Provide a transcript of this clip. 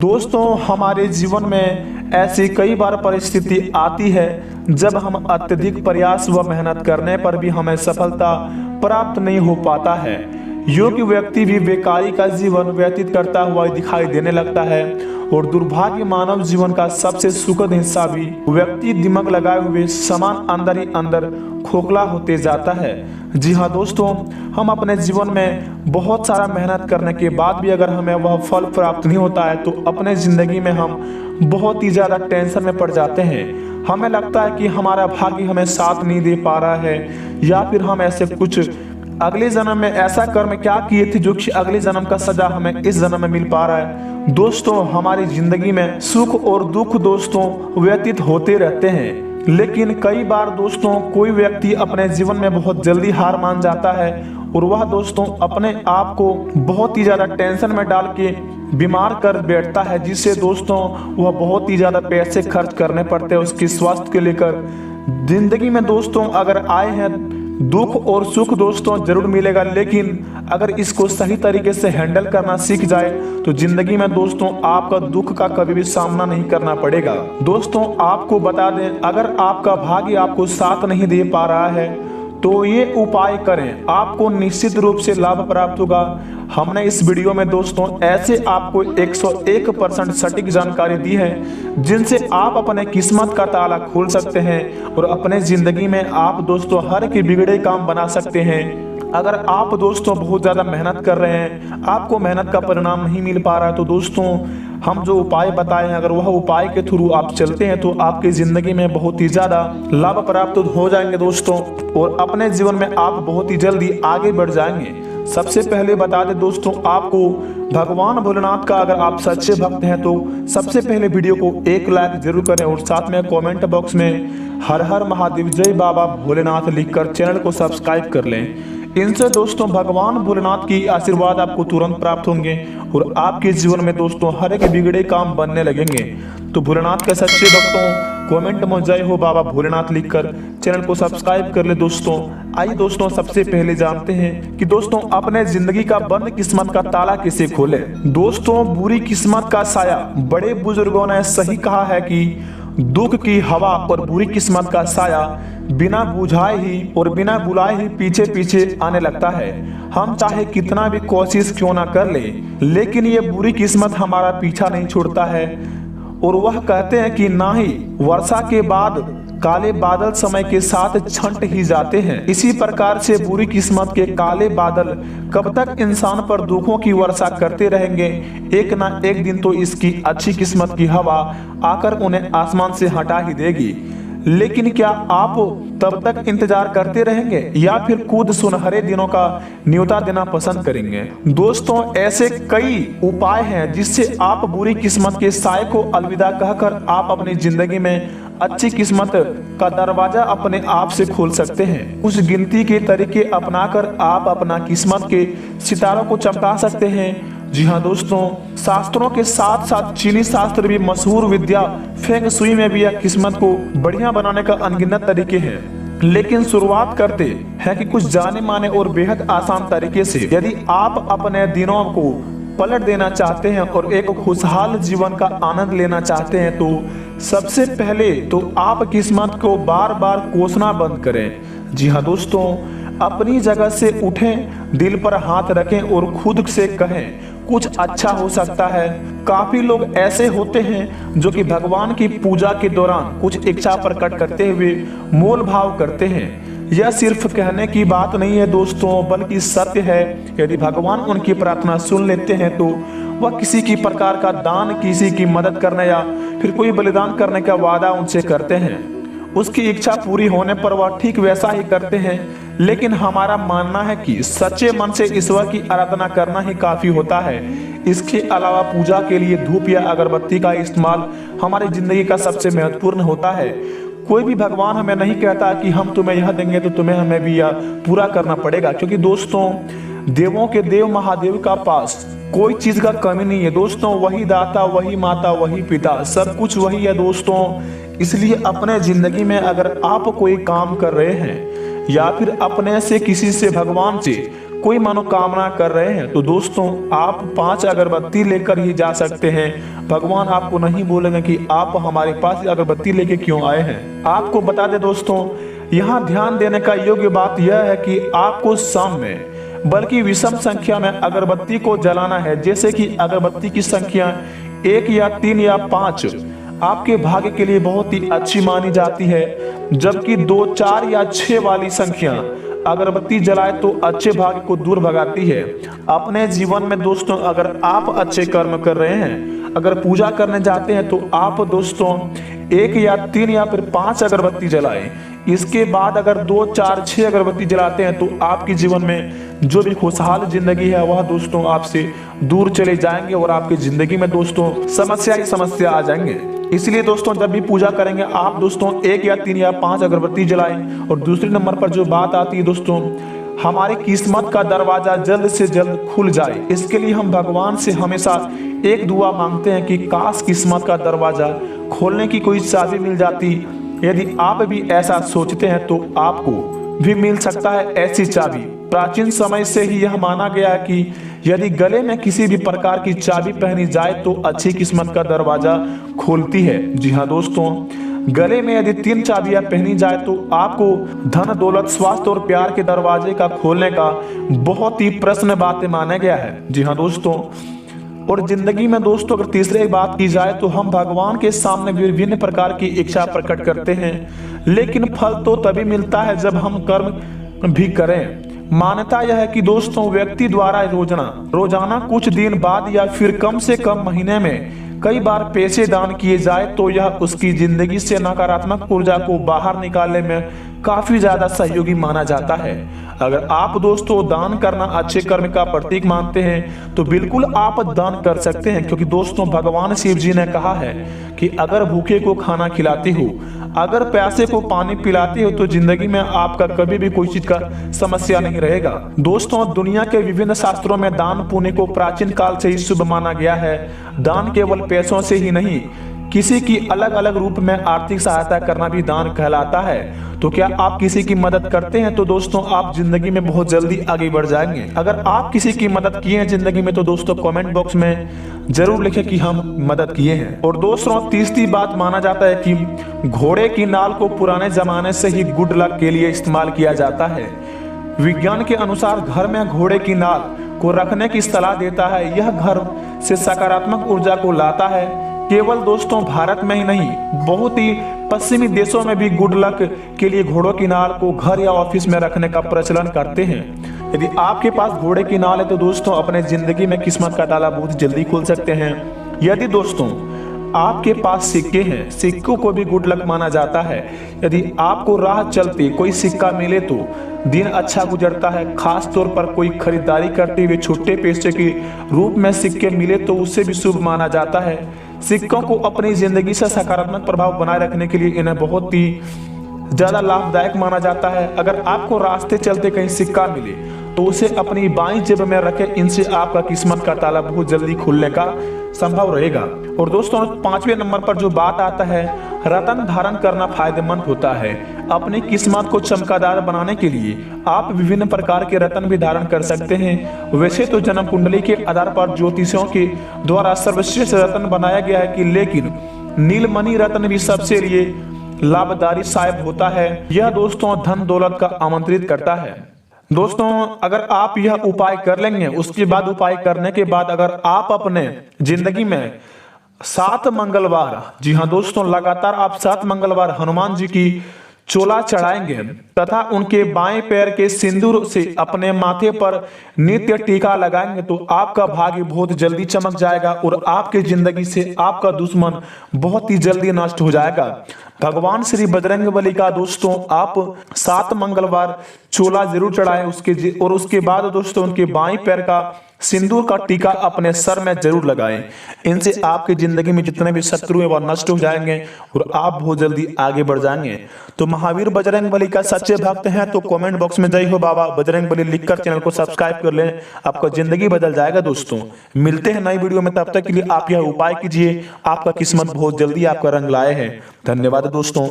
दोस्तों, हमारे जीवन में ऐसी कई बार परिस्थिति आती है जब हम अत्यधिक प्रयास व मेहनत करने पर भी हमें सफलता प्राप्त नहीं हो पाता है। योग्य व्यक्ति भी बेकारी का जीवन व्यतीत करता हुआ दिखाई देने लगता है और दुर्भाग्य मानव जीवन का सबसे सुखद हिस्सा भी व्यक्ति दिमाग लगाए हुए समान अंदर ही अंदर खोखला होते जाता है। जी हाँ दोस्तों, हम अपने जीवन में बहुत सारा मेहनत करने के बाद भी अगर हमें वह फल प्राप्त नहीं होता है तो अपने जिंदगी में हम बहुत ही ज्यादा टेंशन में पड़ जाते हैं। हमें लगता है कि हमारा भाग्य हमें साथ नहीं दे पा रहा है, या फिर हम ऐसे कुछ अगले जन्म में ऐसा कर्म क्या किए थे जो कि अगले जन्म का सजा हमें इस जन्म में मिल पा रहा है। दोस्तों, हमारी जिंदगी में सुख और दुख दोस्तों व्यतीत होते रहते हैं, लेकिन कई बार दोस्तों कोई व्यक्ति अपने जीवन में बहुत जल्दी हार मान जाता है और वह दोस्तों अपने आप को बहुत ही ज्यादा टेंशन में डाल के बीमार कर बैठता है, जिससे दोस्तों वह बहुत ही ज्यादा पैसे खर्च करने पड़ते हैं उसके स्वास्थ्य के लेकर। जिंदगी में दोस्तों अगर आए हैं दुख और सुख दोस्तों जरूर मिलेगा, लेकिन अगर इसको सही तरीके से हैंडल करना सीख जाए तो जिंदगी में दोस्तों आपका दुख का कभी भी सामना नहीं करना पड़ेगा। दोस्तों, आपको बता दें, अगर आपका भाग्य आपको साथ नहीं दे पा रहा है तो ये उपाय करें, आपको निश्चित रूप से लाभ प्राप्त होगा। हमने इस वीडियो में दोस्तों ऐसे आपको 101% सटीक जानकारी दी है जिनसे आप अपने किस्मत का ताला खोल सकते हैं और अपने जिंदगी में आप दोस्तों हर एक बिगड़े काम बना सकते हैं। अगर आप दोस्तों बहुत ज्यादा मेहनत कर रहे हैं, आपको मेहनत का परिणाम नहीं मिल पा रहा है, तो दोस्तों हम जो उपाय बताए हैं अगर वह उपाय के थ्रू आप चलते हैं तो आपकी जिंदगी में बहुत ही ज्यादा लाभ प्राप्त हो जाएंगे दोस्तों, और अपने जीवन में आप बहुत ही जल्दी आगे बढ़ जाएंगे। सबसे पहले बता दें दोस्तों, आपको भगवान भोलेनाथ का अगर आप सच्चे भक्त हैं तो सबसे पहले वीडियो को 1 लाइक जरूर करें और साथ में कमेंट बॉक्स में हर हर महादेव जय बाबा भोलेनाथ लिखकर चैनल को सब्सक्राइब कर लें। इनसे दोस्तों भगवान भोलेनाथ की आशीर्वाद आपको तुरंत प्राप्त होंगे और आपके जीवन में दोस्तों हर एक बिगड़े काम बनने लगेंगे। तो भोलेनाथ के सच्चे भक्तों कमेंट में जय हो बाबा भोलेनाथ लिखकर चैनल को सब्सक्राइब कर ले। दोस्तों आइए दोस्तों सबसे पहले जानते हैं कि दोस्तों अपने जिंदगी का बंद किस्मत का ताला कैसे खोले। दोस्तों, बुरी किस्मत का साया, बड़े बुजुर्गों ने सही कहा है कि दुख की हवा और बुरी किस्मत का साया बिना बुझाए ही और बिना बुलाए ही पीछे पीछे आने लगता है। हम चाहे कितना भी कोशिश क्यों ना कर ले, लेकिन ये बुरी किस्मत हमारा पीछा नहीं छोड़ता है। और वह कहते हैं कि ना ही वर्षा के बाद काले बादल समय के साथ छंट ही जाते हैं, इसी प्रकार से बुरी किस्मत के काले बादल कब तक इंसान पर दुखों की वर्षा करते रहेंगे, एक ना एक दिन तो इसकी अच्छी किस्मत की हवा आकर उन्हें आसमान से हटा ही देगी। लेकिन क्या आप तब तक इंतजार करते रहेंगे या फिर खुद सुनहरे दिनों का न्योता देना पसंद करेंगे। दोस्तों, ऐसे कई उपाय हैं जिससे आप बुरी किस्मत के साए को अलविदा कहकर आप अपनी जिंदगी में अच्छी किस्मत का दरवाजा अपने आप से खोल सकते हैं। कुछ गिनती के तरीके अपनाकर आप अपना किस्मत के सितारों को चमका सकते हैं। जी हाँ दोस्तों, शास्त्रों के साथ साथ चीनी शास्त्र भी मशहूर विद्या फेंग शुई में भी यह किस्मत को बढ़िया बनाने का अनगिनत तरीके हैं। लेकिन शुरुआत करते हैं कि कुछ जाने माने और बेहद आसान तरीके से। यदि आप अपने दिनों को पलट देना चाहते हैं और एक खुशहाल जीवन का आनंद लेना चाहते हैं तो सबसे पहले तो आप किस्मत को बार बार कोसना बंद करें। जी हाँ दोस्तों, अपनी जगह से उठें, दिल पर हाथ रखें और खुद से कहें कुछ अच्छा हो सकता है। काफी लोग ऐसे होते हैं जो कि भगवान की पूजा के दौरान कुछ इच्छा प्रकट करते हुए मोल भाव करते हैं। यह सिर्फ कहने की बात नहीं है दोस्तों, बल्कि सत्य है। यदि भगवान उनकी प्रार्थना सुन लेते हैं तो वह किसी की प्रकार का दान, किसी की मदद करने या फिर कोई बलिदान करने का वादा उनसे करते हैं। उसकी इच्छा पूरी होने पर वह ठीक वैसा ही करते हैं। लेकिन हमारा मानना है कि सच्चे मन से ईश्वर की आराधना करना ही काफी होता है। इसके अलावा पूजा के लिए धूप या अगरबत्ती का इस्तेमाल हमारी जिंदगी का सबसे महत्वपूर्ण होता है। कोई भी भगवान हमें नहीं कहता कि हम तुम्हें यह देंगे तो तुम्हें हमें भी यह पूरा करना पड़ेगा, क्योंकि दोस्तों देवों के देव महादेव का पास कोई चीज का कमी नहीं है दोस्तों। वही दाता, वही माता, वही पिता, सब कुछ वही है दोस्तों। इसलिए अपने जिंदगी में अगर आप कोई काम कर रहे हैं या फिर अपने से किसी से भगवान से कोई मनोकामना कर रहे हैं तो दोस्तों आप 5 अगरबत्ती लेकर ही जा सकते हैं। भगवान आपको नहीं बोलेंगे कि आप हमारे पास अगरबत्ती लेके क्यों आए हैं। आपको बता दें दोस्तों, यहाँ ध्यान देने का योग्य बात यह है कि आपको सम में बल्कि विषम संख्या में अगरबत्ती को जलाना है। जैसे कि अगरबत्ती की संख्या 1 या 3 या 5 आपके भाग्य के लिए बहुत ही अच्छी मानी जाती है, जबकि 2, 4 या 6 वाली संख्या अगरबत्ती जलाए तो अच्छे भाग्य को दूर भगाती है। अपने जीवन में दोस्तों अगर आप अच्छे कर्म कर रहे हैं, अगर पूजा करने जाते हैं तो आप दोस्तों 1 या 3 या फिर 5 अगरबत्ती जलाएं। इसके बाद अगर 2, 4, 6 अगरबत्ती जलाते हैं तो आपके जीवन में जो भी खुशहाल जिंदगी है वह दोस्तों आपसे दूर चले जाएंगे और आपकी जिंदगी में दोस्तों समस्या ही समस्या आ जाएंगे। इसलिए दोस्तों जब भी पूजा करेंगे आप दोस्तों 1 या 3 या 5 अगरबत्ती जलाएं। और दूसरे नंबर पर जो बात आती है दोस्तों, हमारी किस्मत का दरवाजा जल्द से जल्द खुल जाए, इसके लिए हम भगवान से हमेशा एक दुआ मांगते हैं कि काश किस्मत का दरवाजा खोलने की कोई चाबी मिल जाती। यदि आप भी ऐसा सोचते हैं तो आपको भी मिल सकता है ऐसी चाबी। प्राचीन समय से ही यह माना गया है कि यदि गले में किसी भी प्रकार की चाबी पहनी जाए तो अच्छी किस्मत का दरवाजा खोलती है। जी हाँ दोस्तों, गले में यदि 3 चाबियां पहनी जाए तो आपको धन, दौलत, स्वास्थ्य और प्यार के दरवाजे का खोलने का बहुत ही प्रश्न बातें माना गया है। जी हाँ दोस्तों, और जिंदगी में दोस्तों अगर तीसरी बात की जाए तो हम भगवान के सामने विभिन्न प्रकार की इच्छा प्रकट करते हैं, लेकिन फल तो तभी मिलता है जब हम कर्म भी करें। मान्यता यह है कि दोस्तों व्यक्ति द्वारा रोजाना कुछ दिन बाद या फिर कम से कम महीने में कई बार पैसे दान किए जाए तो यह उसकी जिंदगी से नकारात्मक ऊर्जा को बाहर निकालने में काफी ज्यादा सहयोगी माना जाता है। अगर आप दोस्तों दान करना अच्छे कर्म का प्रतीक मानते हैं तो बिल्कुल आप दान कर सकते हैं, क्योंकि दोस्तों भगवान शिव जी ने कहा है कि अगर भूखे को खाना खिलाते हो, अगर प्यासे को पानी पिलाते हो तो जिंदगी में आपका कभी भी कोई चीज का समस्या नहीं रहेगा। दोस्तों दुनिया के विभिन्न शास्त्रों में दान पुण्य को प्राचीन काल से ही शुभ माना गया है। दान केवल पैसों से ही नहीं, किसी की अलग अलग रूप में आर्थिक सहायता करना भी दान कहलाता है। तो क्या आप किसी की मदद करते हैं तो दोस्तों आप जिंदगी में बहुत जल्दी आगे बढ़ जाएंगे। अगर आप किसी की मदद किए हैं जिंदगी में तो दोस्तों कमेंट बॉक्स में जरूर लिखें कि हम मदद किए हैं। और दोस्तों तीसरी बात माना जाता है कि घोड़े की नाल को पुराने जमाने से ही गुड लक के लिए इस्तेमाल किया जाता है। विज्ञान के अनुसार घर में घोड़े की नाल को रखने की सलाह देता है। यह घर से सकारात्मक ऊर्जा को लाता है। केवल दोस्तों भारत में ही नहीं, बहुत ही पश्चिमी देशों में भी गुड लक के लिए घोड़ों की नाल को घर या ऑफिस में रखने का प्रचलन करते हैं। यदि आपके पास घोड़े की नाल है तो दोस्तों अपने जिंदगी में किस्मत का ताला बहुत जल्दी खोल सकते हैं। यदि दोस्तों आपके पास सिक्के हैं, सिक्कों को भी गुड लक माना जाता है। यदि आपको राह चलते कोई सिक्का मिले तो दिन अच्छा गुजरता है। खास तौर पर कोई खरीदारी करते हुए छोटे पैसे के रूप में सिक्के मिले तो उससे भी शुभ माना जाता है। सिक्कों को अपनी जिंदगी से सकारात्मक प्रभाव बनाए रखने के लिए इन्हें बहुत ही ज्यादा लाभदायक माना जाता है। अगर आपको रास्ते चलते कहीं सिक्का मिले तो उसे अपनी बाईं जेब में रखें। इनसे आपका किस्मत का ताला बहुत जल्दी खुलने का संभव रहेगा। और दोस्तों 5वें नंबर पर जो बात आता है, रत्न धारण करना फायदेमंद होता है। अपनी किस्मत को चमकदार बनाने के लिए आप विभिन्न प्रकार के रत्न भी धारण कर सकते हैं। वैसे तो जन्म कुंडली के आधार पर ज्योतिषियों के द्वारा सर्वश्रेष्ठ रत्न बनाया गया है कि लेकिन नीलमणि रत्न भी सबसे लिए लाभदायी साबित होता है। यह दोस्तों धन दौलत का आमंत्रित करता है। दोस्तों अगर आप यह उपाय कर लेंगे, उसके बाद उपाय करने के बाद अगर आप अपने जिंदगी में 7 मंगलवार, जी हाँ दोस्तों लगातार आप 7 मंगलवार हनुमान जी की चोला चढ़ाएंगे तथा उनके बाएं पैर के सिंदूर से अपने माथे पर नित्य टीका लगाएंगे तो आपका भाग्य बहुत जल्दी चमक जाएगा और आपकी जिंदगी से आपका दुश्मन बहुत ही जल्दी नष्ट हो जाएगा। भगवान श्री बजरंगबली का दोस्तों आप 7 मंगलवार चोला जरूर चढ़ाएं उसके बाद दोस्तों उनके बाएं पैर का सिंदूर का टीका अपने सर में जरूर लगाएं। इनसे आपकी जिंदगी में जितने भी शत्रु हैं वह नष्ट हो जाएंगे और आप बहुत जल्दी आगे बढ़ जाएंगे। तो महावीर बजरंगबली का सच्चे भक्त हैं तो कमेंट बॉक्स में जय हो बाबा बजरंगबली लिखकर चैनल को सब्सक्राइब कर लें, आपका जिंदगी बदल जाएगा। दोस्तों मिलते हैं नई वीडियो में, तब तक के लिए आप यह उपाय कीजिए, आपका किस्मत बहुत जल्दी आपका रंग लाए है। धन्यवाद दोस्तों।